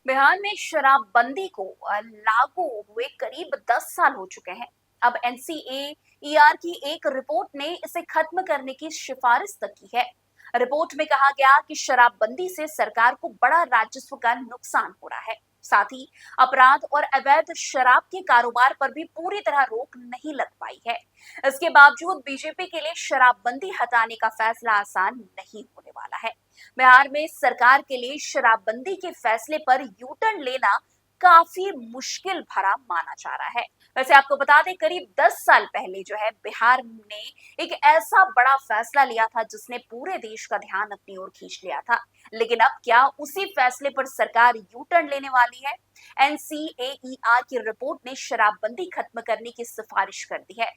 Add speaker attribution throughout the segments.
Speaker 1: बिहार में शराबबंदी को लागू हुए करीब 10 साल हो चुके हैं। अब एनसीएईआर की एक रिपोर्ट ने इसे खत्म करने की सिफारिश तक की है। रिपोर्ट में कहा गया कि शराबबंदी से सरकार को बड़ा राजस्व का नुकसान हो रहा है। साथ ही अपराध और अवैध शराब के कारोबार पर भी पूरी तरह रोक नहीं लग पाई है। इसके बावजूद बीजेपी के लिए शराबबंदी हटाने का फैसला आसान नहीं होने वाला है। बिहार में सरकार के लिए शराबबंदी के फैसले पर यू टर्न लेना काफी मुश्किल भरा माना जा रहा है। वैसे आपको बता दें, करीब 10 साल पहले जो है बिहार ने एक ऐसा बड़ा फैसला लिया था जिसने पूरे देश का ध्यान अपनी ओर खींच लिया था। लेकिन अब क्या उसी फैसले पर सरकार यू टर्न लेने वाली है? एनसीएईआर की रिपोर्ट ने शराबबंदी खत्म करने की सिफारिश कर दी है।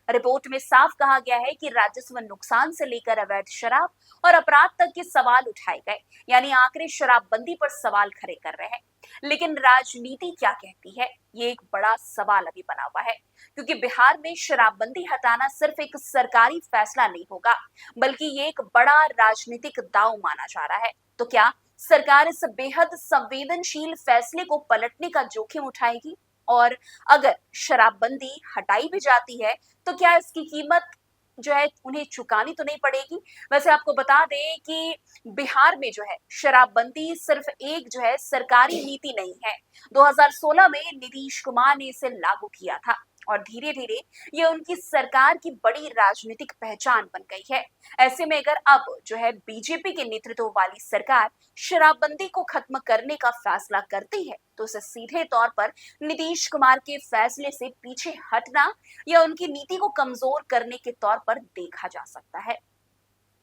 Speaker 1: रिपोर्ट में साफ कहा गया है कि राजस्व नुकसान से लेकर अवैध शराब और अपराध तक के सवाल उठाए गए, यानी आखिरी शराबबंदी पर सवाल खड़े कर रहे हैं। लेकिन राजनीति क्या कहती है, ये एक बड़ा सवाल अभी बना हुआ है, क्योंकि बिहार में शराबबंदी हटाना सिर्फ एक सरकारी फैसला नहीं होगा, बल्कि ये एक बड़ा राजनीतिक दांव माना जा रहा है। तो क्या सरकार इस बेहद संवेदनशील फैसले को पलटने का जोखिम उठाएगी? और अगर शराबबंदी हटाई भी जाती है, तो क्या इसकी कीमत जो है उन्हें चुकानी तो नहीं पड़ेगी? वैसे आपको बता दें कि बिहार में जो है शराबबंदी सिर्फ एक जो है सरकारी नीति नहीं है। 2016 में नीतीश कुमार ने इसे लागू किया था और धीरे धीरे ये उनकी सरकार की बड़ी राजनीतिक पहचान बन गई है। ऐसे में अगर अब जो है बीजेपी के नेतृत्व वाली सरकार शराबबंदी को खत्म करने का फैसला करती है, तो इसे सीधे तौर पर नीतीश कुमार के फैसले से पीछे हटना या उनकी नीति को कमजोर करने के तौर पर देखा जा सकता है।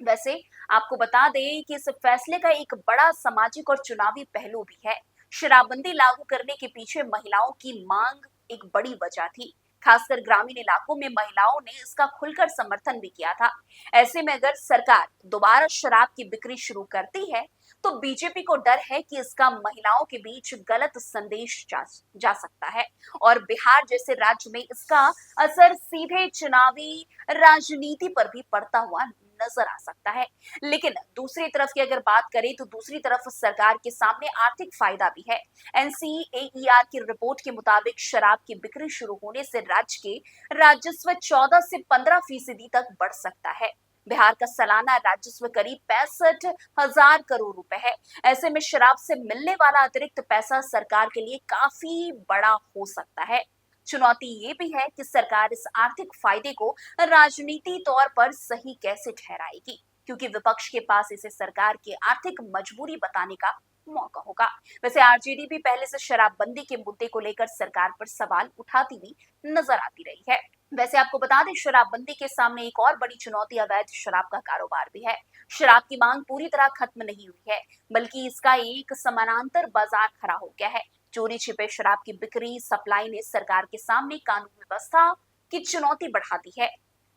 Speaker 1: वैसे आपको बता दें कि इस फैसले का एक बड़ा सामाजिक और चुनावी पहलू भी है। शराबबंदी लागू करने के पीछे महिलाओं की मांग एक बड़ी वजह थी। खासकर ग्रामीण इलाकों में महिलाओं ने इसका खुलकर समर्थन भी किया था। ऐसे में अगर सरकार दोबारा शराब की बिक्री शुरू करती है, तो बीजेपी को डर है कि इसका महिलाओं के बीच गलत संदेश जा सकता है और बिहार जैसे राज्य में इसका असर सीधे चुनावी राजनीति पर भी पड़ता हुआ नजर आ सकता है। लेकिन दूसरी तरफ की अगर बात करें, तो दूसरी तरफ सरकार के सामने आर्थिक फायदा भी है। एनसीएईआर की रिपोर्ट के मुताबिक शराब की बिक्री शुरू होने से राज्य के राजस्व 14 से 15% तक बढ़ सकता है। बिहार का सालाना राजस्व करीब 65,000 करोड़ रुपए है। ऐसे में शराब से मिलने वाला अतिरिक्त पैसा सरकार के लिए काफी बड़ा हो सकता है। चुनौती ये भी है कि सरकार इस आर्थिक फायदे को राजनीति तौर पर सही कैसे ठहराएगी, क्योंकि विपक्ष के पास इसे सरकार की आर्थिक मजबूरी बताने का मौका होगा। वैसे आरजेडी भी पहले से शराबबंदी के मुद्दे को लेकर सरकार पर सवाल उठाती हुई नजर आती रही है। वैसे आपको बता दें, शराबबंदी के सामने एक और बड़ी चुनौती अवैध शराब का कारोबार भी है। शराब की मांग पूरी तरह खत्म नहीं हुई है, बल्कि इसका एक समानांतर बाजार खड़ा हो गया है। चोरी छिपे शराब की बिक्री सप्लाई ने सरकार के सामने कानून व्यवस्था की चुनौती बढ़ा दी है।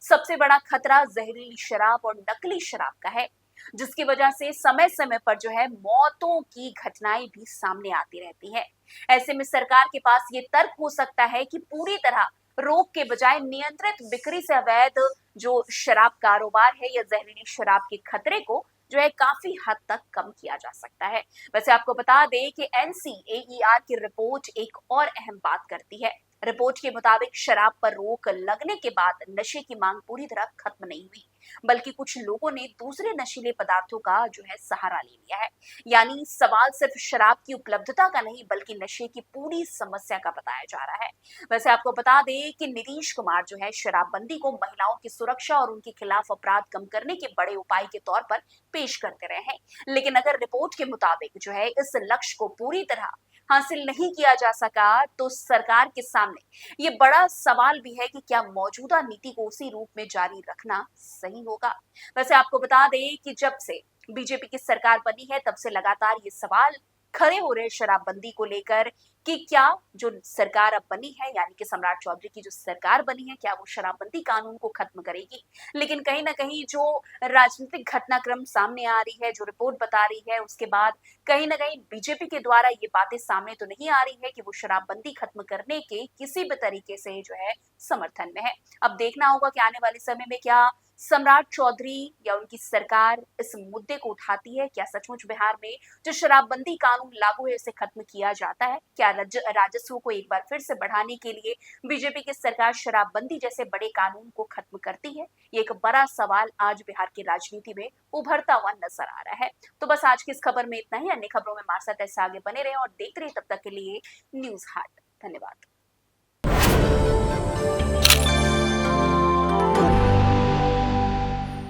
Speaker 1: सबसे बड़ा खतरा जहरीली शराब और नकली शराब का है, जिसकी वजह से समय समय पर जो है मौतों की घटनाएं भी सामने आती रहती है। ऐसे में सरकार के पास ये तर्क हो सकता है कि पूरी तरह रोक के बजाय नियंत्रित बिक्री से अवैध जो शराब कारोबार है या जहरीली शराब के खतरे को जो है काफी हद तक कम किया जा सकता है। वैसे आपको बता दें कि एनसीएईआर की रिपोर्ट एक और अहम बात करती है। रिपोर्ट के मुताबिक शराब पर रोक लगने के बाद नशे की मांग पूरी तरह खत्म नहीं हुई, बल्कि कुछ लोगों ने दूसरे नशीले पदार्थों का जो है सहारा ले लिया है। यानी सवाल सिर्फ शराब की उपलब्धता का नहीं, बल्कि नशे की पूरी समस्या का बताया जा रहा है। वैसे आपको बता दें कि नीतीश कुमार जो है शराबबंदी को महिलाओं की सुरक्षा और उनके खिलाफ अपराध कम करने के बड़े उपाय के तौर पर पेश करते रहे हैं। लेकिन अगर रिपोर्ट के मुताबिक जो है इस लक्ष्य को पूरी तरह हासिल नहीं किया जा सका, तो सरकार के सामने ये बड़ा सवाल भी है कि क्या मौजूदा नीति को उसी रूप में जारी रखना सही होगा। वैसे आपको बता दें कि जब से बीजेपी की सरकार बनी है, तब से लगातार ये सवाल खड़े हो रहे शराबबंदी को लेकर कि क्या जो सरकार अब बनी है, यानी कि सम्राट चौधरी की जो सरकार बनी है, क्या वो शराबबंदी कानून को खत्म करेगी? लेकिन कहीं न कहीं जो राजनीतिक घटनाक्रम सामने आ रही है, जो रिपोर्ट बता रही है, उसके बाद कहीं न कहीं बीजेपी के द्वारा ये बातें सामने तो नहीं आ रही है कि वो शराबबंदी खत्म करने के किसी भी तरीके से जो है समर्थन में है। अब देखना होगा कि आने वाले समय में क्या सम्राट चौधरी या उनकी सरकार इस मुद्दे को उठाती है? क्या सचमुच बिहार में जो शराबबंदी कानून लागू है, इसे खत्म किया जाता है? क्या राजस्व को एक बार फिर से बढ़ाने के लिए बीजेपी की सरकार शराबबंदी जैसे बड़े कानून को खत्म करती है? ये एक बड़ा सवाल आज बिहार की राजनीति में उभरता हुआ नजर आ रहा है। तो बस आज की इस खबर में इतना ही। अन्य खबरों में हमारे साथ ऐसे आगे बने रहें और देखते रहिए। तब तक के लिए न्यूज हाट। धन्यवाद।